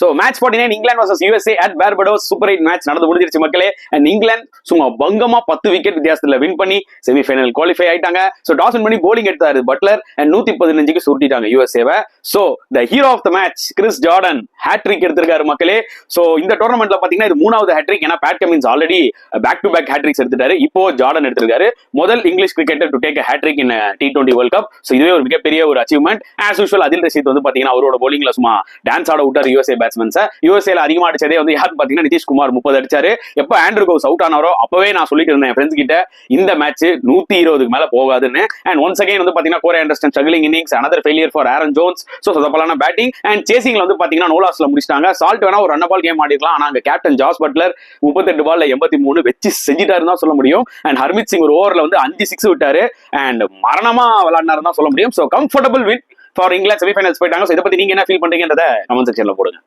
So match 49 England versus USA at Barbados Super 8 match நடந்து முடிஞ்சிருச்சு மக்களே. And England சும்மா பங்கமா 10 விக்கெட் வித்தியாசத்துல வின் பண்ணி செமிஃபைனல் குவாலிஃபை ஆயிட்டாங்க. ஸோ டாஸ் வின் பண்ணி போலிங் எடுத்தாரு பட்லர் அண்ட் 115க்கு சுருட்டிட்டாங்க யூஎஸ்ஏவை. So the hero of the match Chris Jordan hat trick எடுத்திருக்காரு மக்களே. ஸோ இந்த டோர்னமெண்ட்ல பாத்தீங்கன்னா இது 3வது ஹேட்ரிக். ஏன்னா Pat Cummins already back to back hat tricks எடுத்துட்டாரு. இப்போ ஜார்டன் எடுத்திருக்காரு. முதல் English cricketer to take hat trick in T20 world cup. So இதுவே ஒரு மிகப்பெரிய ஒரு அச்சீவ்மெண்ட். ஆஸ் யூஷுவல் அதில் ரஷீத் வந்து பாத்தீங்கன்னா அவரோட போலிங்ல சும்மா டான்ஸ் ஆட விட்டாரு யூஎஸ்ஏ பேட்ஸ்மேன்ஸை. யூஎஸ்ஏல அதிகமா அடிச்சதே வந்து யாருன்னு பாத்தீங்கன்னா நிதிஷ்குமார் 30 அடிச்சாரு. எப்ப ஆண்ட்ரூ கவுஸ் அவுட் ஆனாரோ அப்பவே நான் சொல்லிட்டு இருந்தேன் என் ஃப்ரெண்ட்ஸ் கிட்ட இந்த மேட்ச் 120க்கு மேல போகாதுன்னு. அண்ட் ஒன்ஸ் அகைன் வந்து பாத்தீங்கன்னா Corey Anderson struggling innings, another failure for Aaron Jones. So சொதப்பலான பேட்டிங் அண்ட் சேசிங்ல வந்து பாத்தீங்கன்னா நோ லாஸ்ல முடிச்சிட்டாங்க. சால்ட் வேணா ஒரு ரன் பால் கேம் ஆடிக்கலாம். ஆனா அங்க கேப்டன் ஜாஸ் பட்லர் 38 பால்ல 83 வெச்சு செஞ்சிட்டாருன்னு தான் சொல்ல முடியும். அண்ட் ஹர்மித் சிங் ஒரு ஓவர்ல வந்து 5 6 விட்டாரு அண்ட் மரணமா விளையாடினாருன்னு தான் சொல்ல முடியும். So comfortable win for England semi-finals போயிட்டாங்க. சோ இதை பத்தி நீங்க என்ன ஃபீல் பண்றீங்கன்றத கமெண்ட் செக்ஷன்ல போடுங்க.